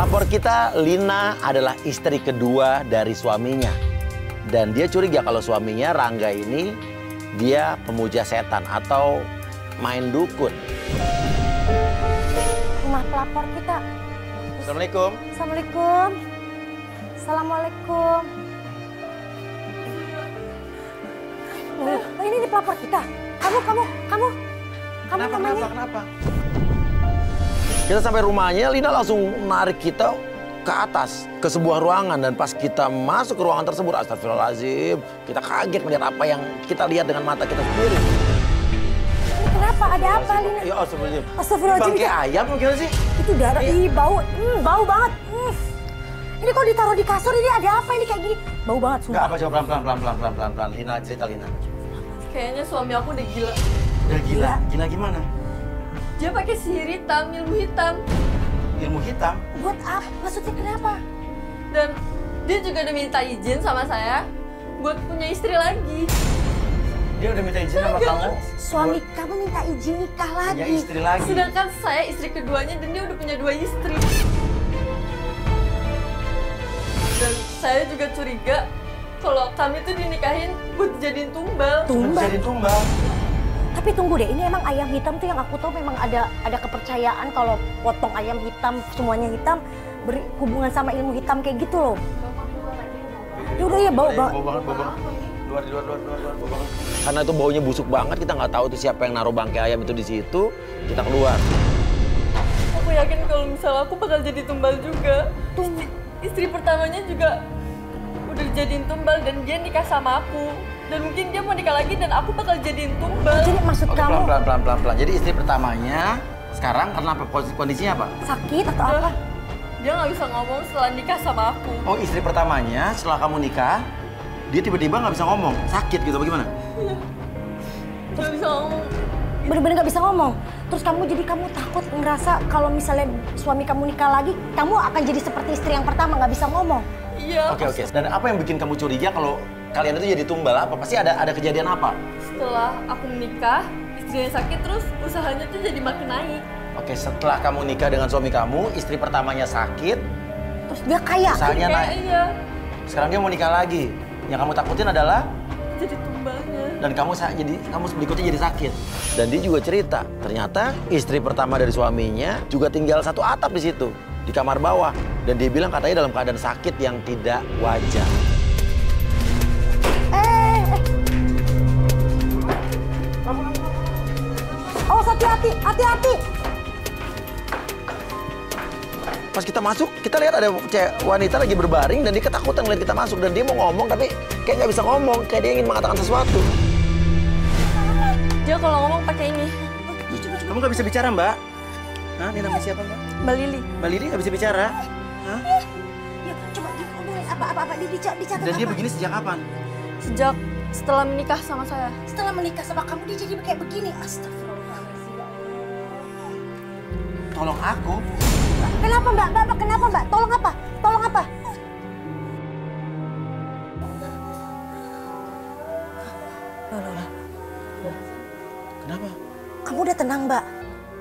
Pelapor kita, Lina, adalah istri kedua dari suaminya. Dan dia curiga kalau suaminya, Rangga ini, dia pemuja setan atau main dukun. Rumah pelapor kita. Assalamualaikum. Assalamualaikum. Assalamualaikum. Ini pelapor kita. Kamu namanya? Kenapa? Kita sampai rumahnya, Lina langsung narik kita ke atas, ke sebuah ruangan. Dan pas kita masuk ke ruangan tersebut, astagfirullahaladzim, kita kaget melihat apa yang kita lihat dengan mata kita sendiri. Ini kenapa? Ada apa, Lina? Ya astagfirullahaladzim. Astagfirullahaladzim. Bangkai ayam gimana sih? Itu darah, bau banget. Ini kok ditaruh di kasur, ini ada apa ini kayak gini? Bau banget, sumpah. Enggak apa, coba pelan-pelan. Lina, cerita Lina. Kayaknya suami aku udah gila. Udah gila? Gila gimana? Dia pakai sihir hitam, ilmu hitam. Ilmu hitam? Buat apa? Maksudnya kenapa? Dan dia juga udah minta izin sama saya buat punya istri lagi. Dia udah minta izin sama kamu? Suami kamu minta izin nikah lagi? Punya istri lagi? Sedangkan saya istri keduanya dan dia udah punya 2 istri. Dan saya juga curiga kalau kami tuh dinikahin buat dijadiin tumbal. Jadi tumbal? Tapi tunggu deh, ini emang ayam hitam tuh yang aku tahu memang ada kepercayaan kalau potong ayam hitam, semuanya hitam, berhubungan sama ilmu hitam kayak gitu loh. Udah ya bau banget. Bau banget. Luar, bau banget. Karena itu baunya busuk banget, kita nggak tahu itu siapa yang naruh bangkai ayam itu di situ, kita keluar. Aku yakin kalau misalnya aku bakal jadi tumbal juga. Istri pertamanya juga udah dijadiin tumbal dan dia nikah sama aku. Dan mungkin dia mau nikah lagi dan aku bakal jadiin tumbal. Jadi maksud kamu Pelan-pelan. Jadi istri pertamanya sekarang karena apa? Kondisinya apa? sakit atau apa? Dia nggak bisa ngomong setelah nikah sama aku. Oh, istri pertamanya setelah kamu nikah, dia tiba-tiba nggak bisa ngomong, sakit gitu, bagaimana? Nggak bisa ngomong. Bener-bener nggak bisa ngomong. Terus kamu takut ngerasa kalau misalnya suami kamu nikah lagi, kamu akan jadi seperti istri yang pertama nggak bisa ngomong. Iya. Oke. Dan apa yang bikin kamu curiga kalau kalian itu jadi tumbal apa? Pasti ada kejadian apa? Setelah aku menikah, istrinya sakit terus usahanya tuh jadi makin naik. Oke, setelah kamu nikah dengan suami kamu, istri pertamanya sakit, Terus dia kaya. usahanya Kayak naik. iya, Sekarang dia mau nikah lagi. Yang kamu takutin adalah jadi tumbalnya. dan kamu berikutnya jadi sakit. Dan dia juga cerita, ternyata istri pertama dari suaminya juga tinggal satu atap di situ, di kamar bawah. Dan dia bilang katanya dalam keadaan sakit yang tidak wajar. Oh, hati-hati. Pas kita masuk, kita lihat ada wanita lagi berbaring dan dia ketakutan ngeliat kita masuk. Dan dia mau ngomong tapi kayak nggak bisa ngomong, kayak dia ingin mengatakan sesuatu. Dia kalau ngomong pakai ini. Kamu nggak bisa bicara, Mbak? Hah? Ini namanya siapa, Mbak? Mbak Lili. Mbak Lili nggak bisa bicara? Hah? Ya, coba ngomongin apa dicatat Dan dia apa? begini sejak kapan? Sejak setelah menikah sama saya. Setelah menikah sama kamu dia jadi kayak begini. Astagfirullahaladzim. Tolong aku. Kenapa Mbak? Kenapa Mbak? Tolong apa? Kenapa? Kamu udah tenang Mbak?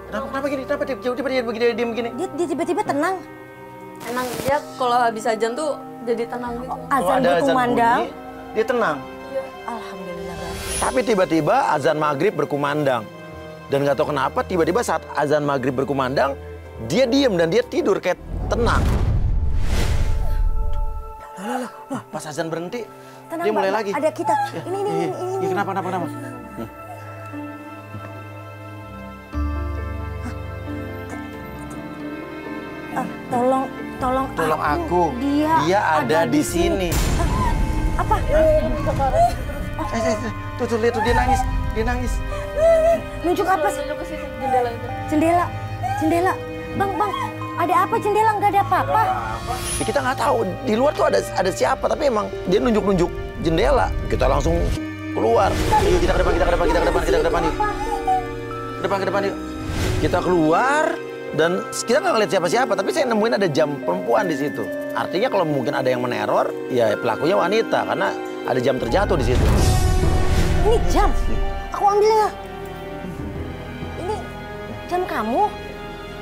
Kenapa gini? Kenapa tiba-tiba dia begini? Dia tiba-tiba tenang. Emang dia kalau habis ajan tuh jadi tenang gitu. Azan berkumandang. bunyi, dia tenang. Alhamdulillah Mbak. Tapi tiba-tiba azan maghrib berkumandang. Dan nggak tahu kenapa tiba-tiba saat azan maghrib berkumandang, dia diem dan dia tidur kayak tenang. Pas azan berhenti, Tenang, dia mulai Mbak. lagi. Ada kita. Ini. Iya, kenapa? Tolong aku. Dia ada di sini. Apa? Tuh lihat tuh dia nangis. Nunjuk apa sih? Nunjuk ke situ, jendela itu. Jendela. Bang, ada apa jendela? Nggak ada apa-apa. Ya, kita nggak tahu di luar tuh ada siapa, tapi emang dia nunjuk jendela. Kita langsung keluar. Ayo kita ke depan yuk. Ke depan yuk. Kita keluar dan kita nggak ngeliat siapa-siapa, tapi saya nemuin ada jam perempuan di situ. Artinya kalau mungkin ada yang meneror, ya pelakunya wanita karena ada jam terjatuh di situ. Ini jam. Aku ambil ya. Ini jam kamu?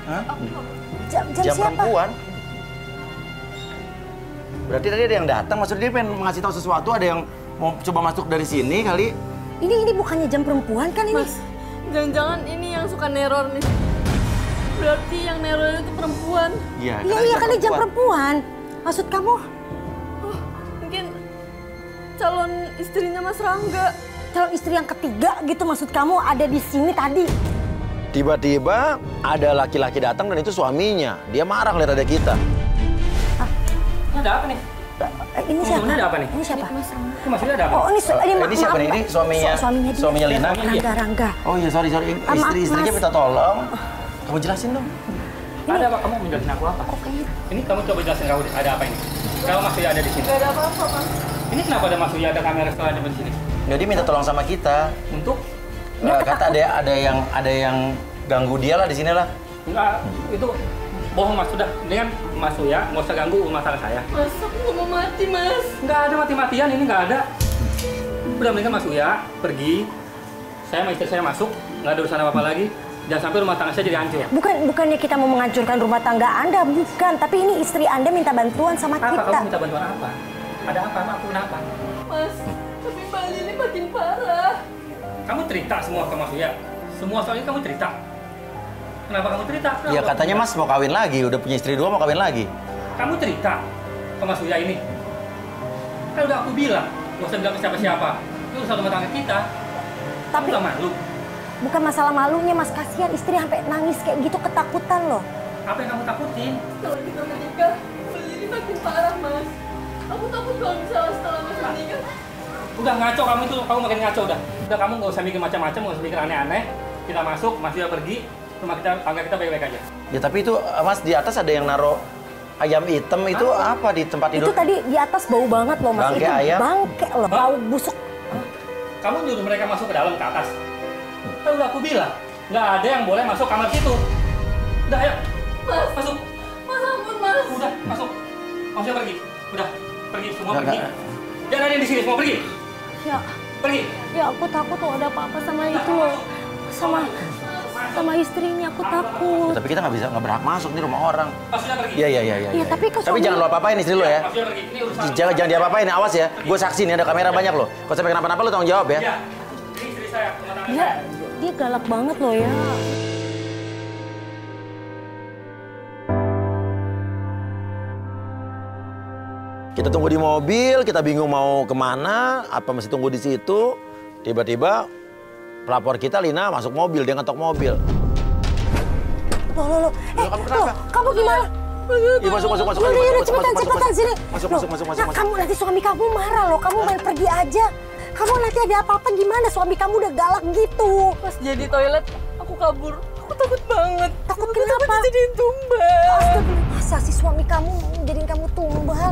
Hah? Jam Jam siapa? perempuan? Berarti tadi ada yang datang, maksudnya dia pengen ngasih tahu sesuatu, ada yang mau coba masuk dari sini kali. Ini bukannya jam perempuan kan ini? Mas, jangan-jangan ini yang suka neror nih. Berarti yang neror itu perempuan. Iya kan ini jam perempuan. Maksud kamu? Oh, mungkin calon istrinya Mas Rangga. Calon istri yang ketiga gitu maksud kamu ada di sini tadi? Tiba-tiba ada laki-laki datang dan itu suaminya. Dia marah ngeliat ada kita. Ini ada apa nih? Ini siapa? Ini ada apa nih? Ini siapa? Ini maksudnya ada apa? Oh, Ini siapa nih? Ini suaminya Lina. Rangga. Oh iya, sorry. Istrinya minta tolong. Kamu jelasin dong. Ada apa? Kamu menjelasin aku apa? Ini kamu coba jelasin kamu ada apa ini? Kalau Mas Surya ada di sini. Gak ada apa-apa, Mas. Ini kenapa ada Mas Surya ada kamera setelah di sini? Jadi minta tolong sama kita. Untuk? Kata ada yang ganggu dia lah di sini lah. Enggak, itu bohong Mas. Sudah, dengan Mas Surya nggak usah ganggu rumah tangga saya. Mas, aku nggak mau mati, Mas. Nggak ada mati-matian, ini nggak ada. Udah mendingan Mas Surya pergi. Saya sama istri saya masuk, nggak ada urusan apa-apa lagi. Jangan sampai rumah tangga saya jadi hancur. Bukannya kita mau menghancurkan rumah tangga Anda, bukan. Tapi ini istri Anda minta bantuan sama Apa? kita. Kamu minta bantuan apa? Ada apa? Aku kenapa? Mas, tapi Mbak Lili makin parah. Kamu cerita semua ke Mas Surya. Semua soal ini kamu cerita. Kenapa kamu cerita? Ya katanya Mas mau kawin lagi, udah punya istri 2 mau kawin lagi. Kamu cerita ke Mas Surya ini. Kan udah aku bilang, gak usah bilang ke siapa-siapa. Itu urusan rumah tangga kita. Tapi Kamu gak malu. bukan masalah malunya, Mas. Kasihan istri sampai nangis kayak gitu, ketakutan loh. Apa yang kamu takutin? Kalau kita menikah, Mbak Lili makin parah, Mas. Aku takut kalau misalnya setelah Mas menikah. Udah ngaco kamu itu, kamu makin ngaco udah. Udah kamu gak usah mikir macam-macam, gak usah mikir aneh-aneh. Kita masuk, Mas Surya pergi, rumah kita, tangga kita baik-baik aja. Ya tapi itu Mas di atas ada yang naruh ayam hitam itu apa di tempat tidur? Itu tadi di atas bau banget loh, Mas. Bangke Itu ayam? bangke loh, bau busuk. Kamu nyuruh mereka masuk ke dalam, ke atas. Kan udah aku bilang, nggak ada yang boleh masuk kamar situ. Udah ayo, Mas, masuk. Mas ampun, Mas. Udah, masuk. Mas Surya pergi. Udah, pergi, semua Nggak, pergi. nggak. Jangan ada yang di sini, semua pergi. Ya, Pergi. ya aku takut loh ada apa-apa sama itu loh. Sama istrinya aku takut. Tapi kita nggak berhak masuk nih rumah orang. Mas Surya pergi. Iya. Iya, tapi kok Tapi suami- jangan lo apa-apain istri lo ya. Mas Surya pergi. Ini urusan. Jangan diapa-apain, awas ya. Gue saksi nih, ada kamera banyak loh. Kalau sampai kenapa-napa lo tanggung jawab ya. Iya. Ini istri saya, rumah tangga Dia, saya. dia galak banget loh ya. Kita tunggu di mobil, kita bingung mau kemana, apa masih tunggu di situ. Tiba-tiba pelapor kita Lina masuk mobil, dia ngetok mobil. Loh. kamu kenapa? Kamu gimana? Iya masuk. Yaudah, cepetan sini. Masuk. Nah, kamu nanti suami kamu marah loh, kamu main pergi aja. Kamu nanti ada apa-apa gimana? Suami kamu udah galak gitu. Pas jadi toilet, aku kabur. Aku takut banget. Takut Aku kenapa? takut dijadiin tumbal. Astagfirullah, masa si suami kamu mau jadiin kamu tumbal?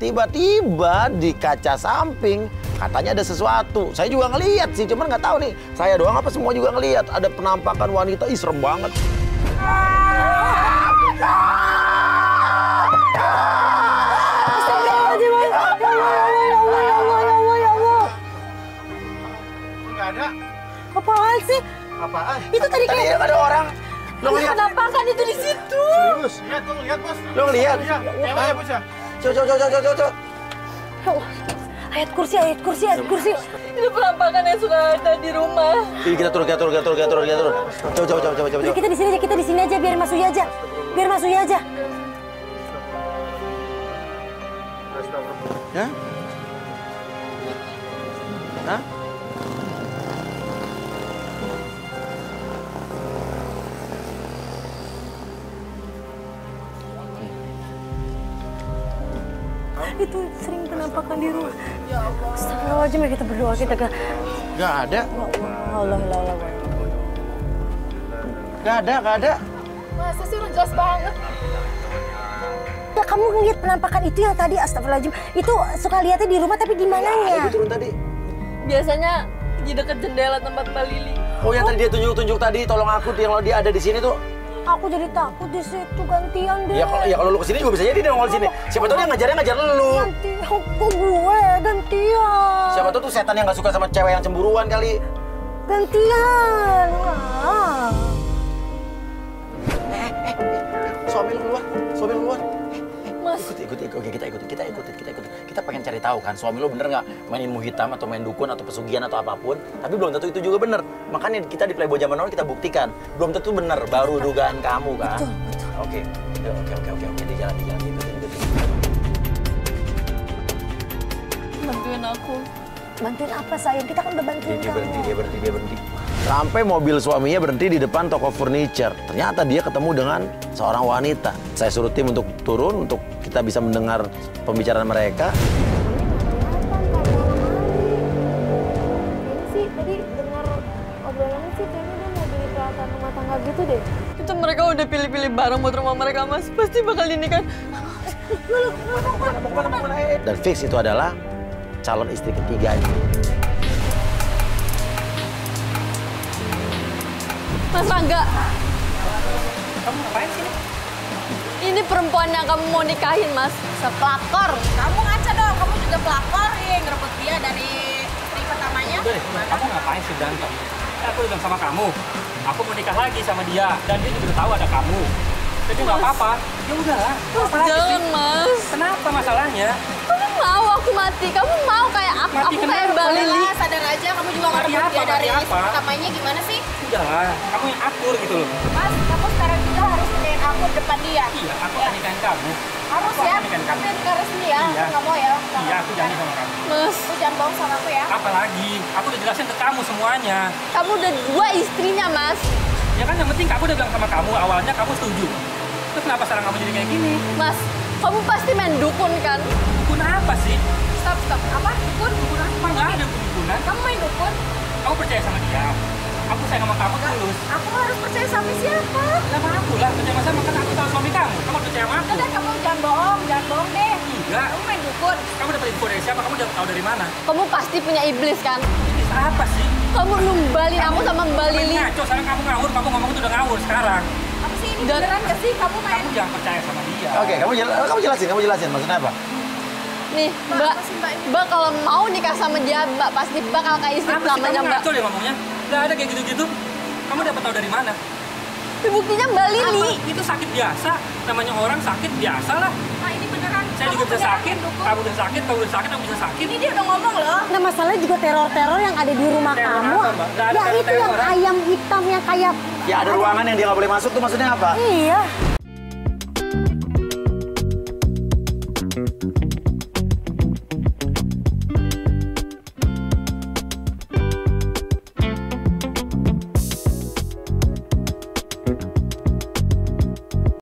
Tiba-tiba di kaca samping katanya ada sesuatu. Saya juga ngelihat sih, cuman nggak tahu nih. Saya doang apa semua juga ngelihat. Ada penampakan wanita, ih serem banget. Astagfirullahaladzim, ya Allah. Nggak ada. Apaan sih? Apaan? Itu tadi Tadi kayak... ada orang. Lo ngeliat? Penampakan itu di situ. Serius? Lihat tuh, lihat bos. Lo ngeliat? Iya, cewek ya bos ya? Coba. Ya Allah. Ayat kursi. Itu penampakan yang suka ada di rumah. Ih, kita turun. Coba. Udah, kita di sini aja, biar Mas Surya aja. Ya? Hah? Itu sering penampakan di rumah. Astagfirullahaladzim, ya kita berdoa, kita ke... Gak ada. Allah. Gak ada. Masa sih udah jelas banget. Ya, kamu ngeliat penampakan itu yang tadi, astagfirullahaladzim. Itu suka lihatnya di rumah, tapi gimananya? Dia turun tadi. Biasanya di dekat jendela tempat Mbak Lili. Oh yang tadi dia tunjuk tadi, tolong aku yang dia ada di sini tuh. Aku jadi takut di situ, gantian deh. Ya kalau lu kesini juga bisa jadi dia nongol sini. Siapa tahu dia ngajar lu. Gantian, kok gue gantian. Siapa tahu tuh setan yang nggak suka sama cewek yang cemburuan kali. Gantian. Ah. suami lu keluar. Suami lu keluar. Mas, Ikut. Oke, kita ikutin. Kita pengen cari tahu kan, suami lu bener nggak main ilmu hitam atau main dukun atau pesugihan atau apapun. Tapi belum tentu itu juga bener. Makanya kita di Playboy Zaman Now kita buktikan. Belum tentu bener, baru dugaan kamu kan. Betul. Oke. Di jalan. Ikutin. bantuin aku. Bantuin apa sayang? Kita kan udah bantuin Dia kamu. berhenti. Sampai mobil suaminya berhenti di depan toko furniture. Ternyata dia ketemu dengan seorang wanita. Saya suruh tim untuk turun, untuk kita bisa mendengar pembicaraan mereka. Ini sih tadi dengar obrolannya sih kayaknya dia mau beli peralatan rumah tangga gitu deh. Itu mereka udah pilih-pilih barang buat rumah mereka, Mas. Pasti bakal ini kan. Dan fix itu adalah calon istri ketiganya. Mas Rangga, Kamu ngapain sini? ini perempuan yang kamu mau nikahin, Mas. Sepelakor. Kamu ngaca dong, kamu juga pelakor ya, ngerebut dia dari istri pertamanya. Udah deh, kamu ngapain sih berantem? Aku udah bilang sama kamu, aku mau nikah lagi sama dia, dan dia juga udah tahu ada kamu. Jadi nggak apa-apa, ya udahlah. Apa lagi Jangan, sih? Mas. Kenapa masalahnya? Kamu mau aku mati? Kamu mau kayak aku? Mati Aku kayak kenapa? Mbak Lili. Udahlah, sadar aja, kamu juga Mati ngerebut apa, dia dari mati istri apa? pertamanya gimana sih? Udahlah, kamu yang atur gitu loh. Mas, kamu sekarang juga harus nikahin aku depan dia. Iya, aku akan nikahin kamu. Harus Aku ya, akan nikahin kamu. tapi nikah resmi ya. Iya. Aku nggak mau ya. Iya, aku janji sama kamu. Mas, Aku jangan bohong sama aku ya. Apalagi, aku udah jelasin ke kamu semuanya. kamu udah dua istrinya, Mas. Ya kan yang penting aku udah bilang sama kamu, awalnya kamu setuju. Terus kenapa sekarang kamu jadi kayak gini? Mas, kamu pasti main dukun kan? Dukun apa sih? Stop. Apa? Dukun? Dukun apa? Nggak ada dukun-dukunan. Kamu main dukun? Kamu percaya sama dia. Aku sayang sama kamu tulus. Aku harus percaya sama siapa? Sama aku lah, percaya sama kan aku tahu suami kamu. Kamu harus percaya sama aku. Udah, kamu jangan bohong deh. Enggak. Kamu main dukun. Kamu dapat info dari siapa? Kamu udah tahu dari mana? Kamu pasti punya iblis kan? Ini apa sih? Kamu numbalin aku sama Mbak Lili. Ngaco, sekarang kamu ngawur, kamu ngomong itu udah ngawur sekarang. Apa sih ini Dan- beneran gak sih? Kamu main Kamu jangan percaya sama dia. Oke, kamu jelasin maksudnya apa? Nih, Mbak, apa sih, Mbak? Mbak kalau mau nikah sama dia, Mbak pasti bakal kayak istri Apa sih pertamanya, kamu Mbak. ngaco deh ngomongnya? Nggak ada kayak gitu-gitu. Kamu dapat tahu dari mana? Tapi buktinya Mbak Lili. Apa? Itu sakit biasa. Namanya orang sakit biasa lah. Nah, ini beneran. Saya Kamu juga bisa beneran sakit, main dukun. kamu udah sakit, kamu udah sakit, kamu bisa sakit. Ini dia udah ngomong loh. Nah masalahnya juga teror-teror yang ada di rumah Teror kamu. apa, Mbak? Nggak ada Ya itu yang teror-teror. ayam hitam yang kayak Ya ada ruangan yang dia nggak boleh masuk tuh maksudnya apa? iya.